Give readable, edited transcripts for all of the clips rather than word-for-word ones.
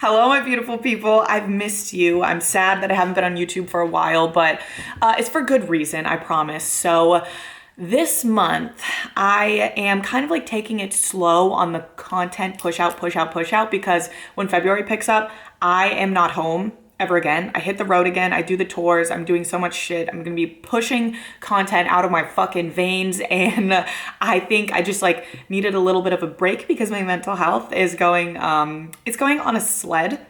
Hello, my beautiful people. I've missed you. I'm sad that I haven't been on YouTube for a while, but it's for good reason, I promise. So this month, I am kind of like taking it slow on the content push out, push out, push out, because when February picks up, I am not home ever again. I hit the road again. I do the tours. I'm doing so much shit. I'm gonna be pushing content out of my fucking veins. And I think I just like needed a little bit of a break because my mental health is going, it's going on a sled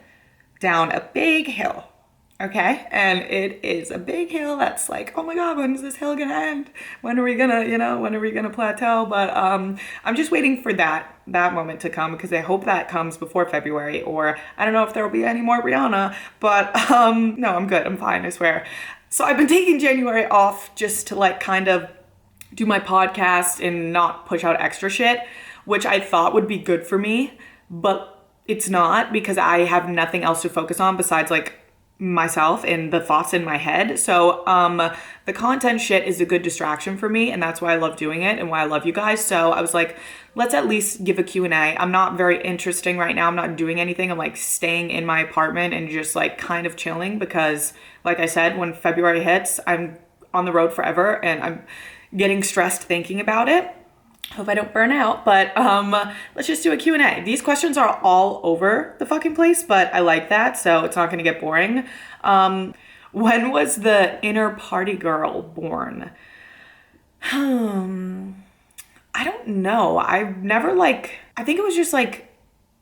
down a big hill. Okay. And it is a big hill that's like, oh my God, when is this hill gonna end? When are we gonna, when are we gonna plateau? But I'm just waiting for that moment to come because I hope that comes before February, or I don't know if there will be any more Rihanna, but no, I'm good. I'm fine, I swear. So I've been taking January off just to like kind of do my podcast and not push out extra shit, which I thought would be good for me, but it's not because I have nothing else to focus on besides like myself and the thoughts in my head. So the content shit is a good distraction for me, and that's why I love doing it and why I love you guys. So I was like, let's at least give a Q&A. I'm not very interesting right now. I'm not doing anything. I'm like staying in my apartment and just like kind of chilling because like I said, when February hits, I'm on the road forever and I'm getting stressed thinking about it. Hope I don't burn out, but let's just do a Q&A. These questions are all over the fucking place, but I like that, so it's not gonna get boring. When was the inner party girl born? I don't know. I've never I think it was just like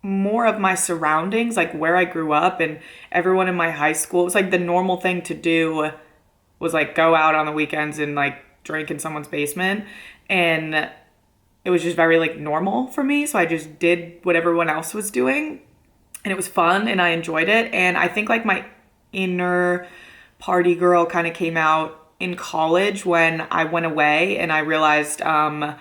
more of my surroundings, like where I grew up and everyone in my high school. It was like the normal thing to do was like go out on the weekends and like drink in someone's basement. And it was just very like normal for me. So I just did what everyone else was doing and it was fun and I enjoyed it. And I think like my inner party girl kind of came out in college when I went away and I realized I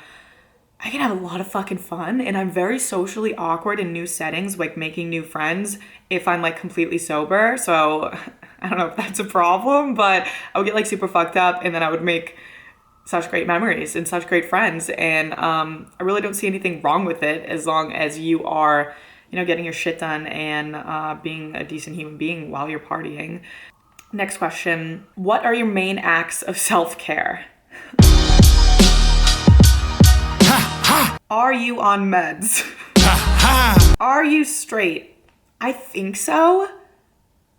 can have a lot of fucking fun and I'm very socially awkward in new settings, like making new friends if I'm like completely sober. So I don't know if that's a problem, but I would get like super fucked up and then I would make such great memories and such great friends. And I really don't see anything wrong with it as long as you are, getting your shit done and being a decent human being while you're partying. Next question. What are your main acts of self-care? Are you on meds? Are you straight? I think so,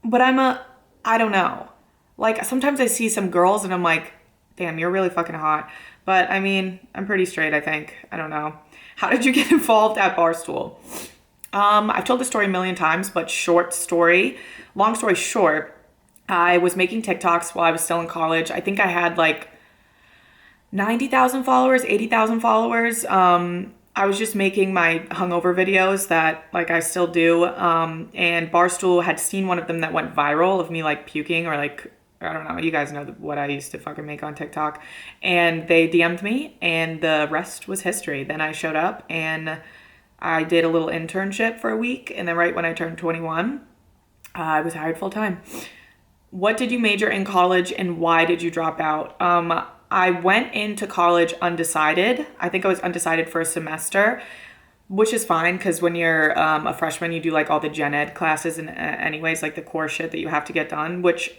but I don't know. Like sometimes I see some girls and I'm like, damn, you're really fucking hot. But I mean, I'm pretty straight, I think. I don't know. How did you get involved at Barstool? I've told the story a million times, but long story short, I was making TikToks while I was still in college. I think I had like 90,000 followers, 80,000 followers. I was just making my hungover videos that like I still do. And Barstool had seen one of them that went viral of me like puking or like, I don't know, you guys know what I used to fucking make on TikTok. And they DM'd me and the rest was history. Then I showed up and I did a little internship for a week. And then right when I turned 21, I was hired full time. What did you major in college and why did you drop out? I went into college undecided. I think I was undecided for a semester, which is fine because when you're a freshman, you do like all the gen ed classes and anyways, like the core shit that you have to get done, which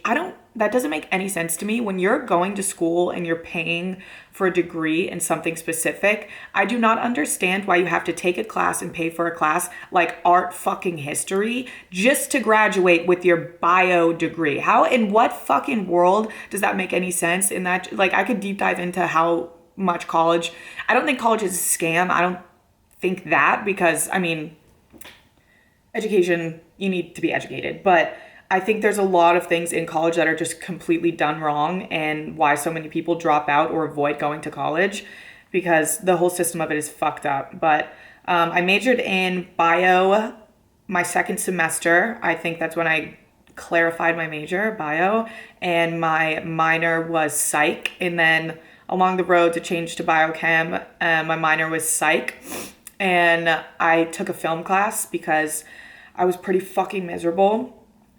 that doesn't make any sense to me. When you're going to school and you're paying for a degree in something specific, I do not understand why you have to take a class and pay for a class like art fucking history just to graduate with your bio degree. How, in what fucking world does that make any sense? In that, like I could deep dive into how much college, I don't think college is a scam. I don't think that because I mean, education, you need to be educated, but I think there's a lot of things in college that are just completely done wrong and why so many people drop out or avoid going to college because the whole system of it is fucked up. But I majored in bio my second semester. I think that's when I clarified my major, bio, and my minor was psych. And then along the road to change to biochem, my minor was psych. And I took a film class because I was pretty fucking miserable.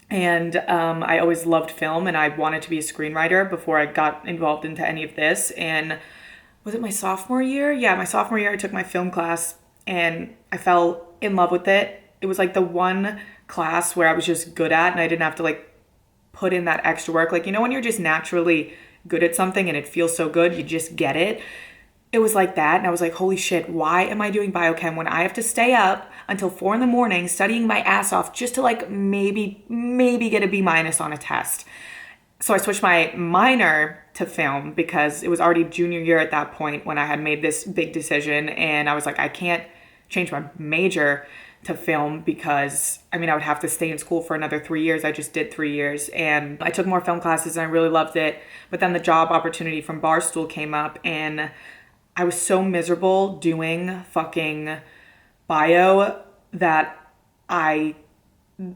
And I always loved film and I wanted to be a screenwriter before I got involved into any of this. And was it my sophomore year? Yeah, my sophomore year I took my film class and I fell in love with it. It was like the one class where I was just good at and I didn't have to like put in that extra work. Like, you know, when you're just naturally good at something and it feels so good, you just get it. It was like that. And I was like, holy shit, why am I doing biochem when I have to stay up until 4 a.m. studying my ass off just to like maybe get a B- on a test? So I switched my minor to film because it was already junior year at that point when I had made this big decision. And I was like, I can't change my major to film because I mean, I would have to stay in school for another 3 years. I just did 3 years and I took more film classes and I really loved it. But then the job opportunity from Barstool came up and I was so miserable doing fucking bio that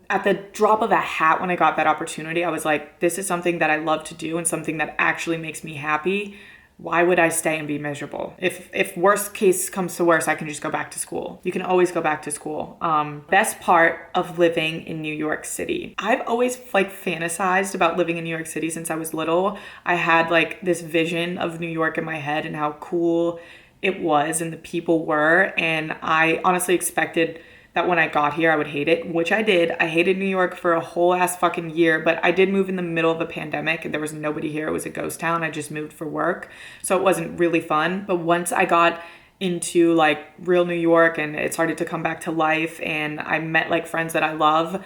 at the drop of a hat, when I got that opportunity, I was like, this is something that I love to do and something that actually makes me happy. Why would I stay and be miserable? If worst case comes to worst, I can just go back to school. You can always go back to school. Best part of living in New York City. I've always like fantasized about living in New York City since I was little. I had like this vision of New York in my head and how cool it was and the people were. And I honestly expected that when I got here, I would hate it, which I did. I hated New York for a whole ass fucking year, but I did move in the middle of a pandemic and there was nobody here. It was a ghost town. I just moved for work. So it wasn't really fun. But once I got into like real New York and it started to come back to life and I met like friends that I love,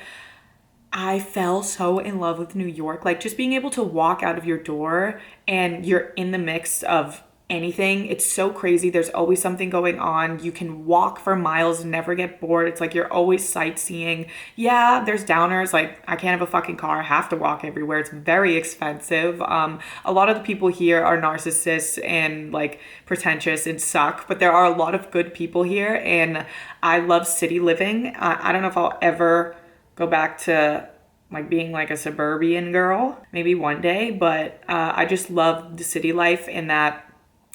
I fell so in love with New York. Like just being able to walk out of your door and you're in the mix of anything. It's so crazy. There's always something going on. You can walk for miles and never get bored. It's like you're always sightseeing. Yeah, there's downers. Like I can't have a fucking car. I have to walk everywhere. It's very expensive. A lot of the people here are narcissists and like pretentious and suck, but there are a lot of good people here and I love city living. I don't know if I'll ever go back to like being like a suburban girl, maybe one day, but I just love the city life and that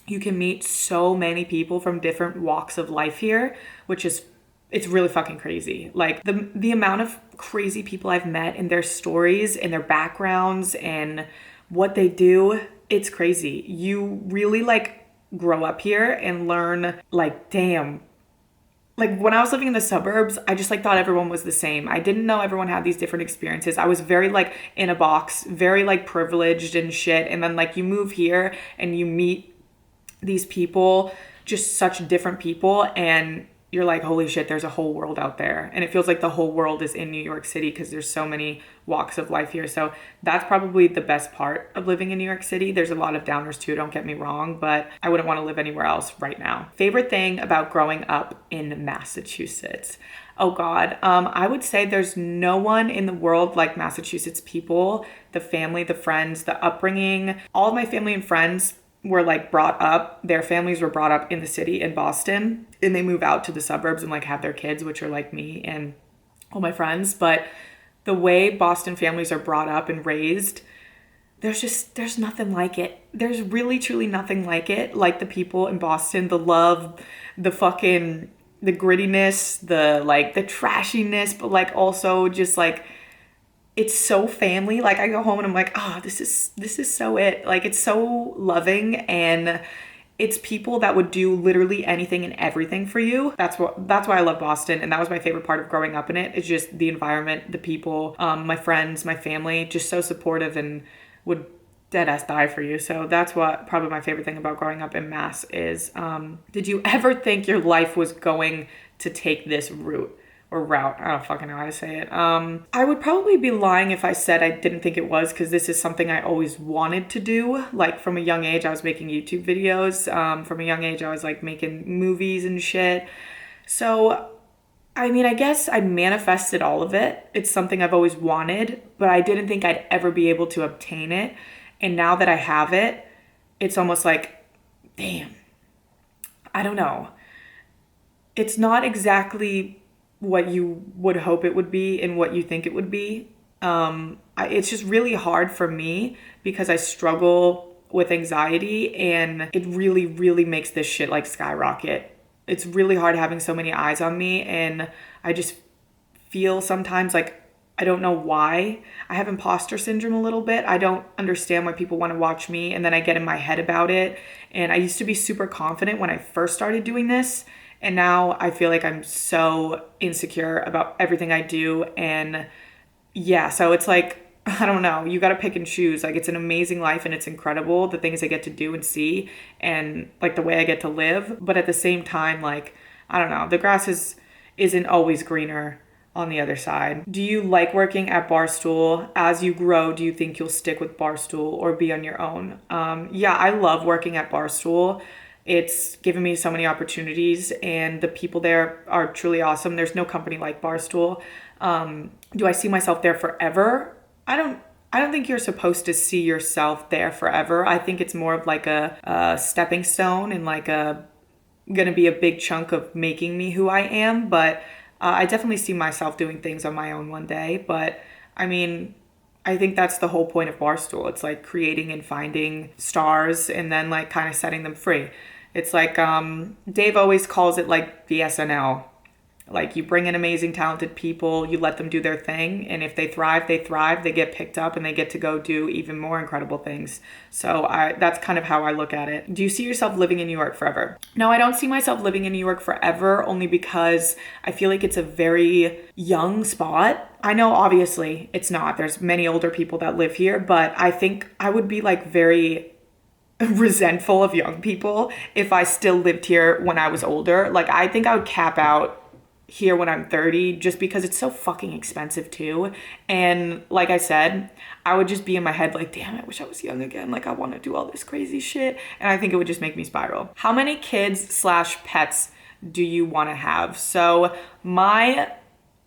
you can meet so many people from different walks of life here, which is, it's really fucking crazy. Like the amount of crazy people I've met and their stories and their backgrounds and what they do, it's crazy. You really like grow up here and learn like, damn, like when I was living in the suburbs, I just like thought everyone was the same. I didn't know everyone had these different experiences. I was very like in a box, very like privileged and shit. And then like you move here and you meet these people, just such different people, and you're like, holy shit, there's a whole world out there. And it feels like the whole world is in New York City because there's so many walks of life here. So that's probably the best part of living in New York City. There's a lot of downers too, don't get me wrong, but I wouldn't want to live anywhere else right now. Favorite thing about growing up in Massachusetts? Oh God, I would say there's no one in the world like Massachusetts people. The family, the friends, the upbringing, all of my family and friends were like brought up, their families were brought up in the city in Boston and they move out to the suburbs and like have their kids, which are like me and all my friends. But the way Boston families are brought up and raised, there's nothing like it. There's really truly nothing like it. Like the people in Boston, the love, the grittiness, the trashiness, but like also just like, it's so family. Like I go home and I'm like, oh, this is so it. Like it's so loving and it's people that would do literally anything and everything for you. That's why I love Boston. And that was my favorite part of growing up in it. It's just the environment, the people, my friends, my family, just so supportive and would dead ass die for you. So that's what probably my favorite thing about growing up in Mass is. Did you ever think your life was going to take this route? Or route. I don't fucking know how to say it. I would probably be lying if I said I didn't think it was, because this is something I always wanted to do. Like from a young age, I was making YouTube videos. From a young age, I was like making movies and shit. So, I mean, I guess I manifested all of it. It's something I've always wanted, but I didn't think I'd ever be able to obtain it. And now that I have it, it's almost like, damn, I don't know. It's not exactly what you would hope it would be and what you think it would be. It's just really hard for me because I struggle with anxiety and it really, really makes this shit like skyrocket. It's really hard having so many eyes on me and I just feel sometimes like I don't know why. I have imposter syndrome a little bit. I don't understand why people want to watch me and then I get in my head about it. And I used to be super confident when I first started doing this. And now I feel like I'm so insecure about everything I do. And yeah, so it's like, I don't know, you got to pick and choose. Like, it's an amazing life and it's incredible, the things I get to do and see, and like the way I get to live. But at the same time, like, I don't know, the grass isn't always greener on the other side. Do you like working at Barstool? As you grow, do you think you'll stick with Barstool or be on your own? Yeah, I love working at Barstool. It's given me so many opportunities, and the people there are truly awesome. There's no company like Barstool. Do I see myself there forever? I don't. I don't think you're supposed to see yourself there forever. I think it's more of like a stepping stone and like gonna be a big chunk of making me who I am. But I definitely see myself doing things on my own one day. But I mean, I think that's the whole point of Barstool. It's like creating and finding stars and then like kind of setting them free. It's like Dave always calls it like the SNL. Like, you bring in amazing, talented people, you let them do their thing, and if they thrive, they get picked up, and they get to go do even more incredible things. So that's kind of how I look at it. Do you see yourself living in New York forever? No, I don't see myself living in New York forever, only because I feel like it's a very young spot. I know obviously it's not. There's many older people that live here, but I think I would be like very resentful of young people if I still lived here when I was older. Like, I think I would cap out here when I'm 30, just because it's so fucking expensive too. And like I said, I would just be in my head like, damn, I wish I was young again. Like, I want to do all this crazy shit. And I think it would just make me spiral. How many kids/pets do you want to have? So my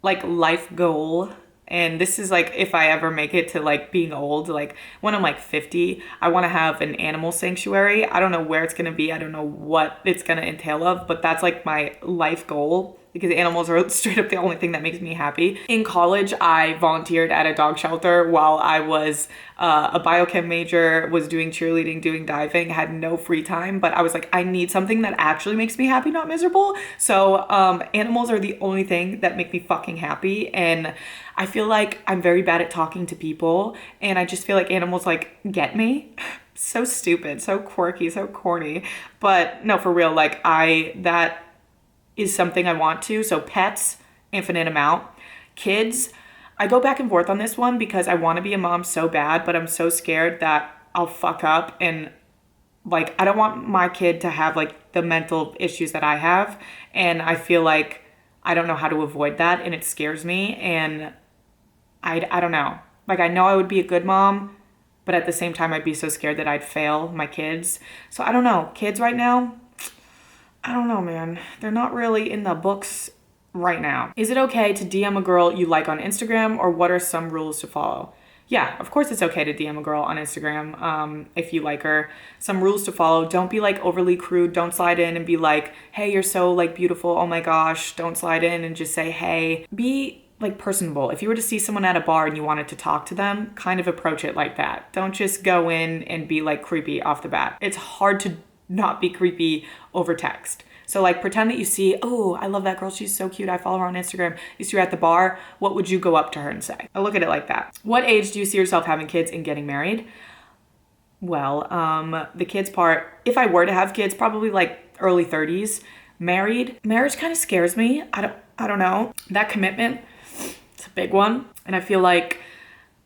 like life goal, and this is like if I ever make it to like being old, like when I'm like 50, I want to have an animal sanctuary. I don't know where it's going to be. I don't know what it's going to entail of, but that's like my life goal, because animals are straight up the only thing that makes me happy. In college, I volunteered at a dog shelter while I was a biochem major, was doing cheerleading, doing diving, had no free time, but I was like, I need something that actually makes me happy, not miserable. So animals are the only thing that make me fucking happy. And I feel like I'm very bad at talking to people, and I just feel like animals like get me. So stupid, so quirky, so corny. But no, for real, like that is something I want to. So pets, infinite amount. Kids, I go back and forth on this one because I want to be a mom so bad, but I'm so scared that I'll fuck up, and like, I don't want my kid to have like the mental issues that I have. And I feel like I don't know how to avoid that, and it scares me. And I don't know. Like, I know I would be a good mom, but at the same time, I'd be so scared that I'd fail my kids. So I don't know. Kids right now, I don't know, man. They're not really in the books right now. Is it okay to DM a girl you like on Instagram, or what are some rules to follow? Yeah, of course it's okay to DM a girl on Instagram if you like her. Some rules to follow. Don't be like overly crude. Don't slide in and be like, hey, you're so like beautiful. Oh my gosh. Don't slide in and just say, hey. Be like personable. If you were to see someone at a bar and you wanted to talk to them, kind of approach it like that. Don't just go in and be like creepy off the bat. It's hard to not be creepy over text. So like, pretend that you see, oh, I love that girl. She's so cute. I follow her on Instagram. You see her at the bar. What would you go up to her and say? I look at it like that. What age do you see yourself having kids and getting married? Well, the kids part, if I were to have kids, probably like early 30s. Marriage kind of scares me. I don't know. That commitment, it's a big one. And I feel like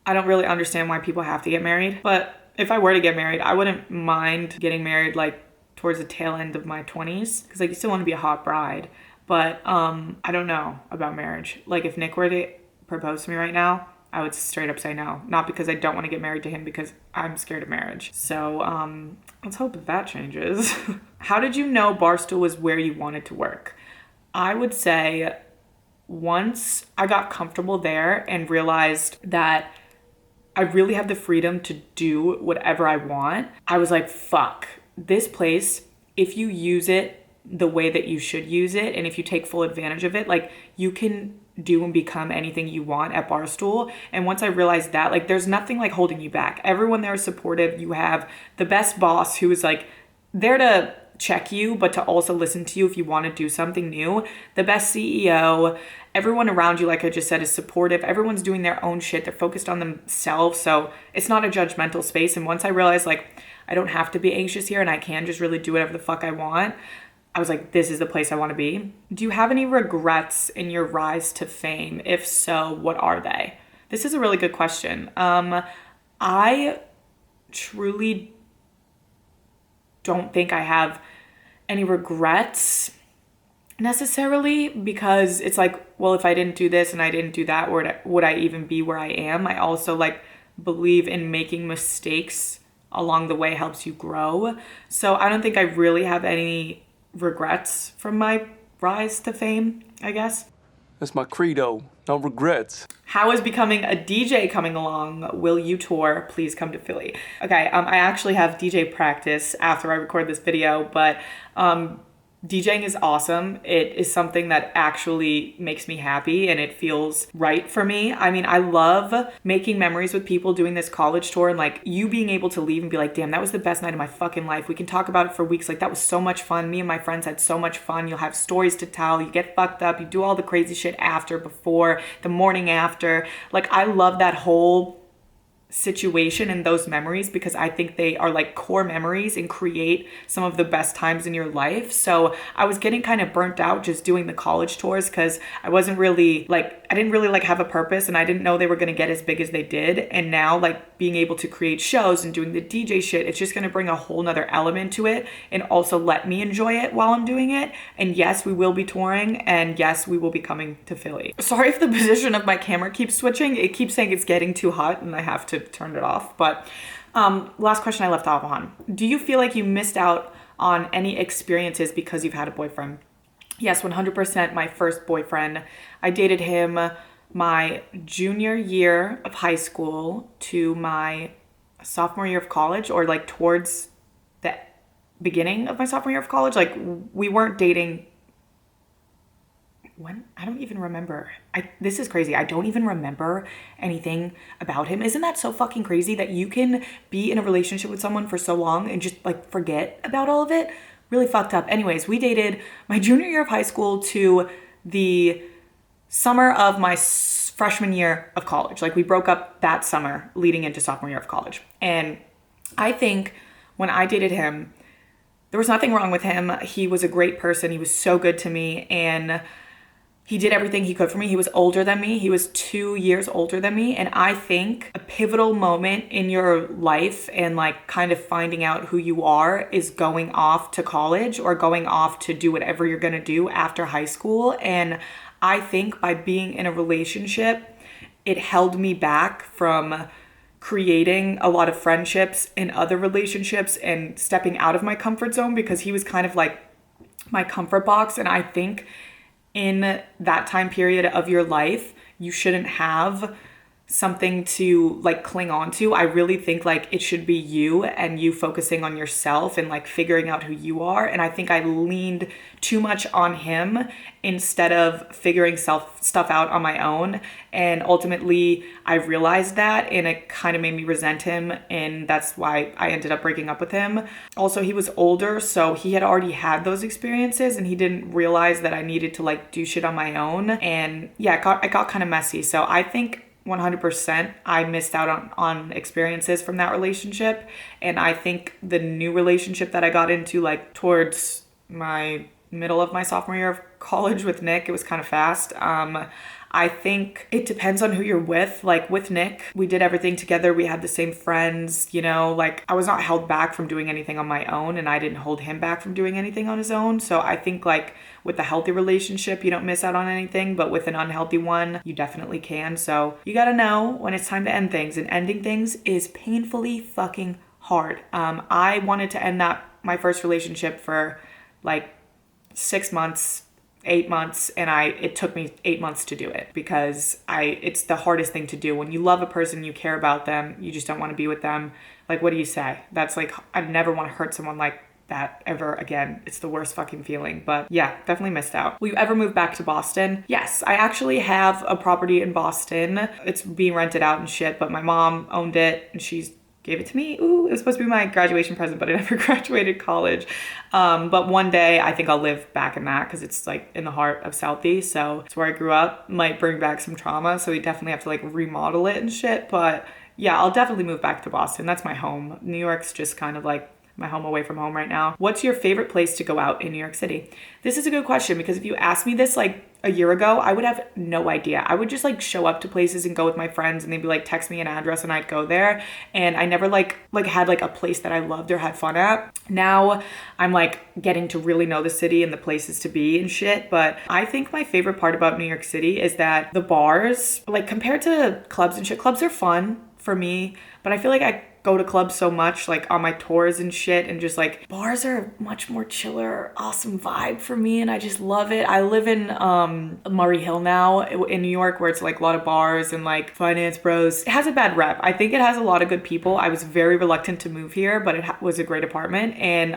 I don't really understand why people have to get married. But if I were to get married, I wouldn't mind getting married like towards the tail end of my 20s, because like, you still want to be a hot bride. But I don't know about marriage. Like, if Nick were to propose to me right now, I would straight up say no. Not because I don't want to get married to him, because I'm scared of marriage. So let's hope that changes. How did you know Barstool was where you wanted to work? I would say once I got comfortable there and realized that I really have the freedom to do whatever I want, I was like, fuck, this place, if you use it the way that you should use it, and if you take full advantage of it, like, you can do and become anything you want at Barstool. And once I realized that, like, there's nothing like holding you back. Everyone there is supportive. You have the best boss who is like there to check you, but to also listen to you if you want to do something new. The best CEO. Everyone around you, like I just said, is supportive. Everyone's doing their own shit. They're focused on themselves. So it's not a judgmental space. And once I realized, like, I don't have to be anxious here and I can just really do whatever the fuck I want, I was like, this is the place I want to be. Do you have any regrets in your rise to fame? If so, what are they? This is a really good question. I truly don't think I have any regrets necessarily, because it's like, well, if I didn't do this and I didn't do that, would I even be where I am? I also like believe in making mistakes along the way helps you grow. So I don't think I really have any regrets from my rise to fame, I guess. That's my credo. No regrets. How is becoming a DJ coming along? Will you tour? Please come to Philly. Okay, I actually have DJ practice after I record this video, but DJing is awesome. It is something that actually makes me happy and it feels right for me. I mean, I love making memories with people doing this college tour, and like you being able to leave and be like, damn, that was the best night of my fucking life. We can talk about it for weeks. Like that was so much fun. Me and my friends had so much fun. You'll have stories to tell. You get fucked up. You do all the crazy shit after, before, the morning after. Like I love that whole situation and those memories because I think they are like core memories and create some of the best times in your life. So I was getting kind of burnt out just doing the college tours because I didn't really like have a purpose, and I didn't know they were going to get as big as they did. And now like being able to create shows and doing the DJ shit, it's just going to bring a whole nother element to it and also let me enjoy it while I'm doing it. And yes, we will be touring, and yes, we will be coming to Philly. Sorry if the position of my camera keeps switching. It keeps saying it's getting too hot and I have to turn it off. But last question I left off on. Do you feel like you missed out on any experiences because you've had a boyfriend? Yes, 100%. My first boyfriend, I dated him my junior year of high school to my sophomore year of college, or like towards the beginning of my sophomore year of college. Like we weren't dating when, I don't even remember. This is crazy. I don't even remember anything about him. Isn't that so fucking crazy that you can be in a relationship with someone for so long and just like forget about all of it? Really fucked up. Anyways, we dated my junior year of high school to the summer of my freshman year of college. Like we broke up that summer leading into sophomore year of college. And I think when I dated him, there was nothing wrong with him. He was a great person. He was so good to me, and he did everything he could for me. He was older than me. He was 2 years older than me. And I think a pivotal moment in your life and like kind of finding out who you are is going off to college or going off to do whatever you're going to do after high school. And I think by being in a relationship, it held me back from creating a lot of friendships in other relationships and stepping out of my comfort zone, because he was kind of like my comfort box. And I think in that time period of your life, you shouldn't have something to like cling on to. I really think like it should be you and you focusing on yourself and like figuring out who you are. And I think I leaned too much on him instead of figuring stuff out on my own. And ultimately I realized that, and it kind of made me resent him, and that's why I ended up breaking up with him. Also, he was older, so he had already had those experiences and he didn't realize that I needed to like do shit on my own. And yeah, it got kind of messy. So I think 100% I missed out on experiences from that relationship. And I think the new relationship that I got into like towards my middle of my sophomore year of college with Nick, it was kind of fast. I think it depends on who you're with. Like with Nick, we did everything together. We had the same friends, you know, like I was not held back from doing anything on my own, and I didn't hold him back from doing anything on his own. So I think like with a healthy relationship, you don't miss out on anything, but with an unhealthy one, you definitely can. So you gotta know when it's time to end things, and ending things is painfully fucking hard. I wanted to end my first relationship for like 6 months, 8 months, and it took me 8 months to do it, because it's the hardest thing to do. When you love a person, you care about them, you just don't want to be with them. Like, what do you say? That's like, I never want to hurt someone like that ever again. It's the worst fucking feeling. But yeah, definitely missed out. Will you ever move back to Boston? Yes, I actually have a property in Boston. It's being rented out and shit, but my mom owned it and she's gave it to me. Ooh, it was supposed to be my graduation present, but I never graduated college. But one day I think I'll live back in that, because it's like in the heart of Southeast. So it's where I grew up. Might bring back some trauma. So we definitely have to like remodel it and shit. But yeah, I'll definitely move back to Boston. That's my home. New York's just kind of like my home away from home right now. What's your favorite place to go out in New York City? This is a good question because if you asked me this like a year ago, I would have no idea. I would just like show up to places and go with my friends and they'd be like, text me an address and I'd go there. And I never like had like a place that I loved or had fun at. Now I'm like getting to really know the city and the places to be and shit. But I think my favorite part about New York City is that the bars, like compared to clubs and shit, clubs are fun for me, but I feel like I go to clubs so much like on my tours and shit, and just like bars are much more chiller, awesome vibe for me, and I just love it. I live in Murray Hill now in New York, where it's like a lot of bars and like finance bros. It has a bad rep. I think it has a lot of good people. I was very reluctant to move here, but it was a great apartment. And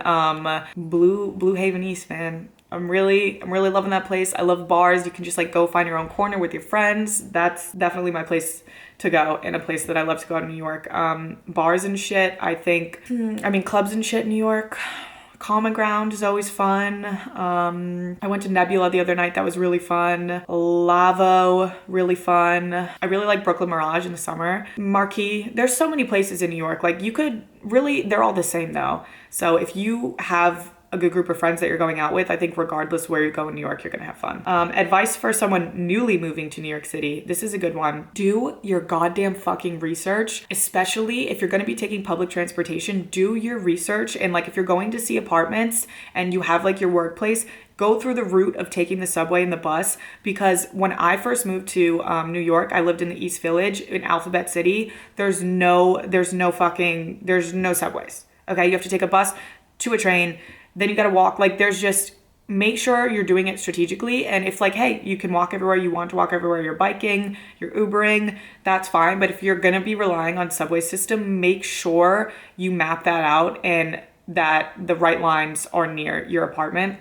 Blue Haven East, man, I'm really loving that place. I love bars. You can just like go find your own corner with your friends. That's definitely my place to go, and a place that I love to go to New York. Bars and shit, I think, clubs and shit in New York. Common Ground is always fun. I went to Nebula the other night. That was really fun. Lavo, really fun. I really like Brooklyn Mirage in the summer. Marquee. There's so many places in New York. Like you could really, they're all the same though. So if you have a good group of friends that you're going out with, I think regardless where you go in New York, you're gonna have fun. Advice for someone newly moving to New York City. This is a good one. Do your goddamn fucking research, especially if you're gonna be taking public transportation. Do your research, and like if you're going to see apartments and you have like your workplace, go through the route of taking the subway and the bus, because when I first moved to New York, I lived in the East Village in Alphabet City. There's no subways. Okay, you have to take a bus to a train, then you gotta walk. Like there's just, make sure you're doing it strategically. And if like, hey, you can walk everywhere you want to walk everywhere, you're biking, you're Ubering, that's fine. But if you're gonna be relying on subway system, make sure you map that out and that the right lines are near your apartment,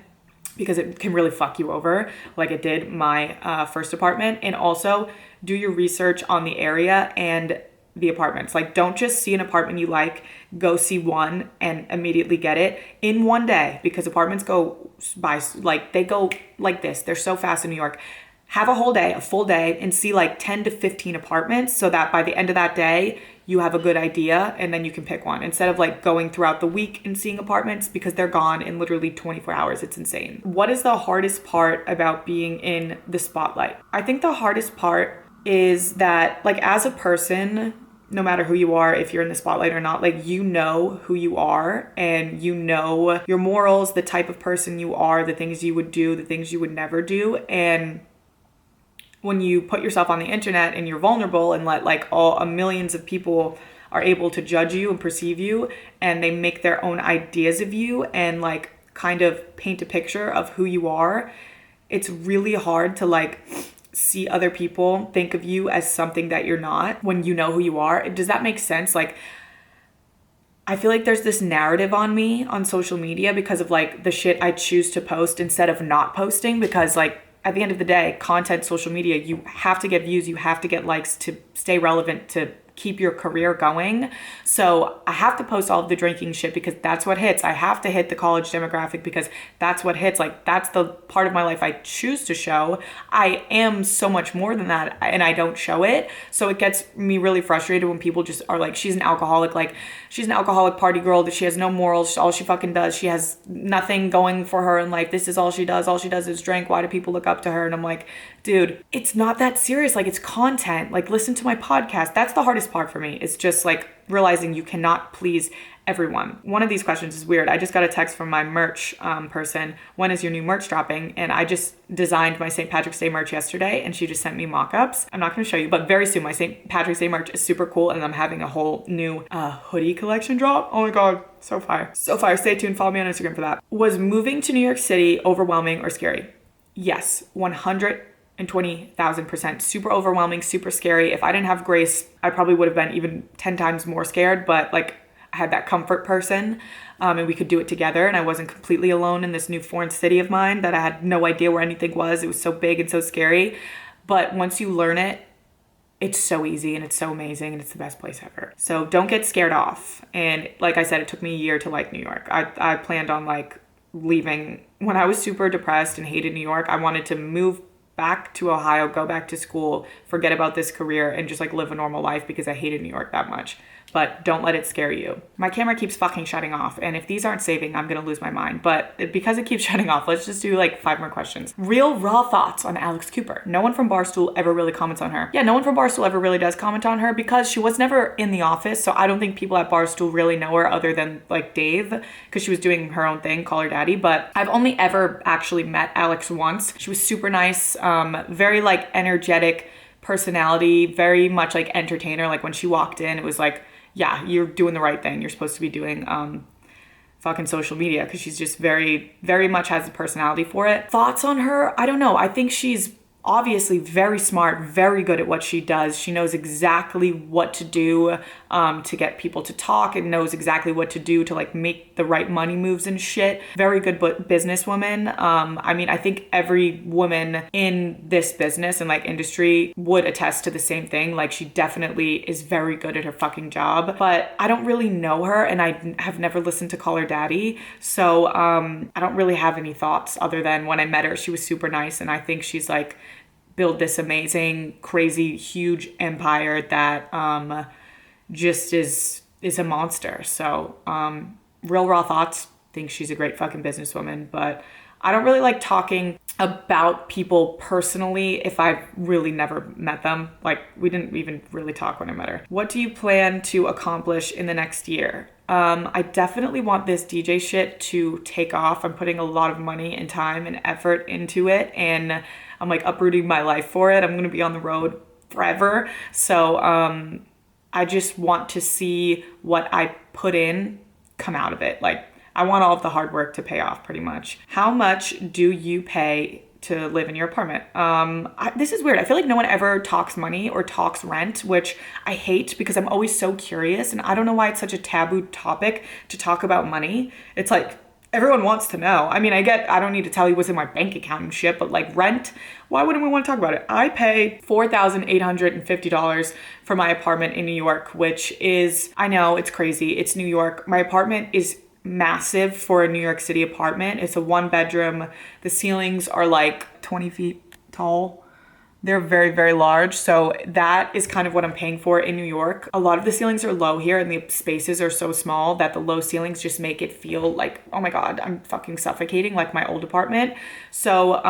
because it can really fuck you over like it did my first apartment. And also do your research on the area and the apartments. Like don't just see an apartment you like, go see one and immediately get it in one day, because apartments go by like, they go like this. They're so fast in New York. Have a whole day, a full day, and see like 10 to 15 apartments, so that by the end of that day you have a good idea and then you can pick one, instead of like going throughout the week and seeing apartments, because they're gone in literally 24 hours. It's insane. What is the hardest part about being in the spotlight? I think the hardest part is that like as a person, no matter who you are, if you're in the spotlight or not, like you know who you are and you know your morals, the type of person you are, the things you would do, the things you would never do. And when you put yourself on the internet and you're vulnerable and let like millions of people are able to judge you and perceive you, and they make their own ideas of you and like kind of paint a picture of who you are, it's really hard to like see other people think of you as something that you're not when you know who you are. Does that make sense? Like, I feel like there's this narrative on me on social media because of like the shit I choose to post instead of not posting, because like at the end of the day, content, social media, you have to get views, you have to get likes to stay relevant, to keep your career going. So I have to post all of the drinking shit because that's what hits. I have to hit the college demographic because that's what hits. Like that's the part of my life I choose to show. I am so much more than that and I don't show it. So it gets me really frustrated when people just are like, she's an alcoholic. Like she's an alcoholic party girl, that she has no morals. All she fucking does, she has nothing going for her in life. This is all she does. All she does is drink. Why do people look up to her? And I'm like, dude, it's not that serious. Like it's content. Like listen to my podcast. That's the hardest part for me. It's just like realizing you cannot please everyone. One of these questions is weird. I just got a text from my merch person. When is your new merch dropping? And I just designed my St. Patrick's Day merch yesterday and she just sent me mock-ups. I'm not going to show you, but very soon my St. Patrick's Day merch is super cool and I'm having a whole new hoodie collection drop. Oh my God, so fire. So fire. Stay tuned. Follow me on Instagram for that. Was moving to New York City overwhelming or scary? Yes, 120,000%. Super overwhelming, super scary. If I didn't have Grace, I probably would have been even 10 times more scared, but like I had that comfort person and we could do it together, and I wasn't completely alone in this new foreign city of mine that I had no idea where anything was. It was so big and so scary, but once you learn it, it's so easy and it's so amazing and it's the best place ever. So don't get scared off. And like I said, it took me a year to like New York. I planned on like leaving when I was super depressed and hated New York. I wanted to move back to Ohio, go back to school, forget about this career, and just like live a normal life because I hated New York that much. But don't let it scare you. My camera keeps fucking shutting off, and if these aren't saving, I'm gonna lose my mind. But because it keeps shutting off, let's just do like 5 more questions. Real raw thoughts on Alex Cooper. No one from Barstool ever really comments on her. Yeah, no one from Barstool ever really does comment on her because she was never in the office, so I don't think people at Barstool really know her other than like Dave, because she was doing her own thing, Call Her Daddy. But I've only ever actually met Alex once. She was super nice, very like energetic personality, very much like entertainer. Like when she walked in, it was like, yeah, you're doing the right thing. You're supposed to be doing fucking social media, because she's just very, very much has a personality for it. Thoughts on her? I don't know. I think she's obviously very smart, very good at what she does. She knows exactly what to do to get people to talk, and knows exactly what to do to like make the right money moves and shit. Very good businesswoman. I mean, I think every woman in this business and like industry would attest to the same thing. Like she definitely is very good at her fucking job, but I don't really know her, and I have never listened to Call Her Daddy. So I don't really have any thoughts other than when I met her, she was super nice, and I think she's like build this amazing, crazy, huge empire that just is a monster. So real raw thoughts. Think she's a great fucking businesswoman, but I don't really like talking about people personally if I've really never met them. Like we didn't even really talk when I met her. What do you plan to accomplish in the next year? I definitely want this DJ shit to take off. I'm putting a lot of money and time and effort into it, and I'm like uprooting my life for it. I'm going to be on the road forever. So I just want to see what I put in come out of it. Like I want all of the hard work to pay off pretty much. How much do you pay to live in your apartment? This is weird. I feel like no one ever talks money or talks rent, which I hate because I'm always so curious, and I don't know why it's such a taboo topic to talk about money. It's like everyone wants to know. I mean, I don't need to tell you what's in my bank account and shit, but like rent, why wouldn't we want to talk about it? I pay $4,850 for my apartment in New York, which is, I know it's crazy. It's New York. My apartment is massive for a New York City apartment. It's a 1-bedroom. The ceilings are like 20 feet tall. They're very, very large. So that is kind of what I'm paying for in New York. A lot of the ceilings are low here, and the spaces are so small that the low ceilings just make it feel like, oh my God, I'm fucking suffocating, like my old apartment. So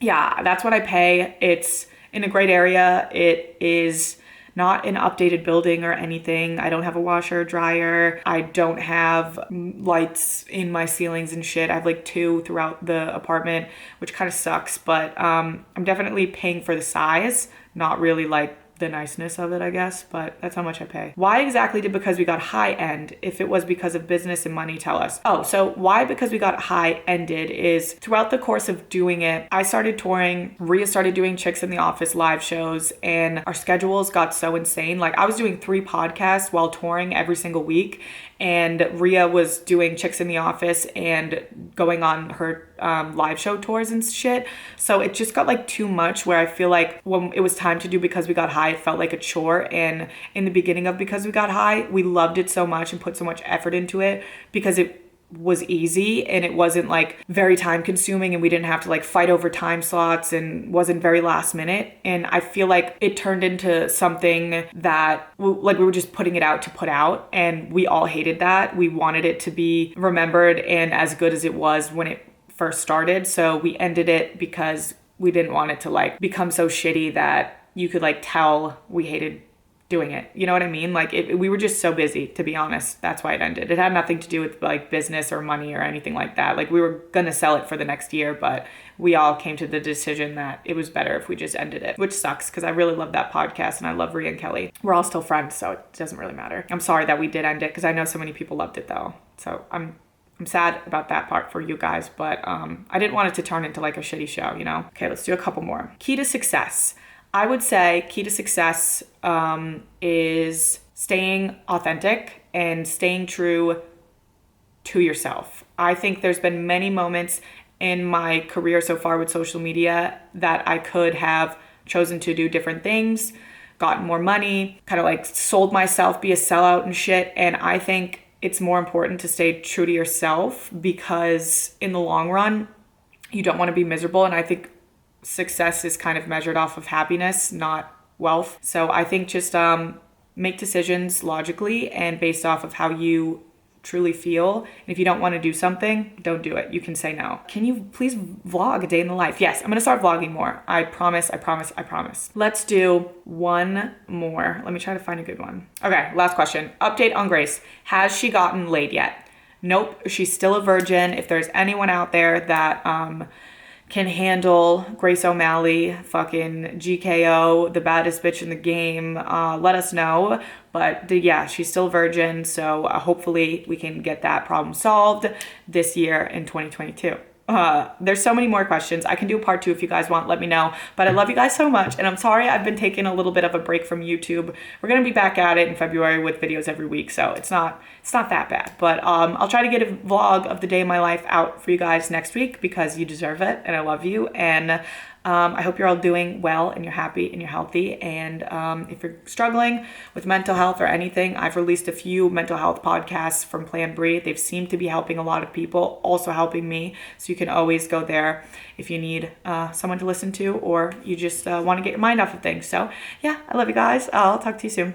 yeah, that's what I pay. It's in a great area. It is not an updated building or anything. I don't have a washer or dryer. I don't have lights in my ceilings and shit. I have like 2 throughout the apartment, which kind of sucks, but I'm definitely paying for the size, not really like the niceness of it, I guess, but that's how much I pay. Why exactly did Because We Got High end? If it was because of business and money, tell us. Oh, so why Because We Got High ended is throughout the course of doing it, I started touring, Rhea started doing Chicks in the Office live shows, and our schedules got so insane. Like I was doing 3 podcasts while touring every single week, and Rhea was doing Chicks in the Office and going on her live show tours and shit. So it just got like too much, where I feel like when it was time to do Because We Got High, it felt like a chore. And in the beginning of Because We Got High, we loved it so much and put so much effort into it because it was easy and it wasn't like very time consuming, and we didn't have to like fight over time slots, and wasn't very last minute. And I feel like it turned into something that like we were just putting it out to put out, and we all hated that. We wanted it to be remembered and as good as it was when it first started. So we ended it because we didn't want it to like become so shitty that you could like tell we hated doing it. You know what I mean? Like we were just so busy, to be honest. That's why it ended. It had nothing to do with like business or money or anything like that. Like we were going to sell it for the next year, but we all came to the decision that it was better if we just ended it, which sucks because I really love that podcast and I love Rhea and Kelly. We're all still friends, so it doesn't really matter. I'm sorry that we did end it because I know so many people loved it though. So I'm sad about that part for you guys, but I didn't want it to turn into like a shitty show, you know? Okay, let's do a couple more. Key to success. I would say key to success is staying authentic and staying true to yourself. I think there's been many moments in my career so far with social media that I could have chosen to do different things, gotten more money, kind of like sold myself, be a sellout and shit. And I think it's more important to stay true to yourself because in the long run, you don't want to be miserable. And I think success is kind of measured off of happiness, not wealth. So I think just make decisions logically and based off of how you truly feel. And if you don't want to do something, don't do it. You can say no. Can you please vlog a day in the life? Yes, I'm gonna start vlogging more. I promise, I promise, I promise. Let's do one more. Let me try to find a good one. Okay, last question. Update on Grace. Has she gotten laid yet? Nope, she's still a virgin. If there's anyone out there that can handle Grace O'Malley, fucking GKO, the baddest bitch in the game, let us know. But yeah, she's still virgin, so hopefully we can get that problem solved this year in 2022. There's so many more questions. I can do a part 2 if you guys want, let me know. But I love you guys so much, and I'm sorry I've been taking a little bit of a break from YouTube. We're gonna be back at it in February with videos every week, so it's not that bad. But I'll try to get a vlog of the day of my life out for you guys next week because you deserve it, and I love you. And I hope you're all doing well and you're happy and you're healthy. And if you're struggling with mental health or anything, I've released a few mental health podcasts from Plan Breathe. They've seemed to be helping a lot of people, also helping me. So you can always go there if you need someone to listen to or you just want to get your mind off of things. So yeah, I love you guys. I'll talk to you soon.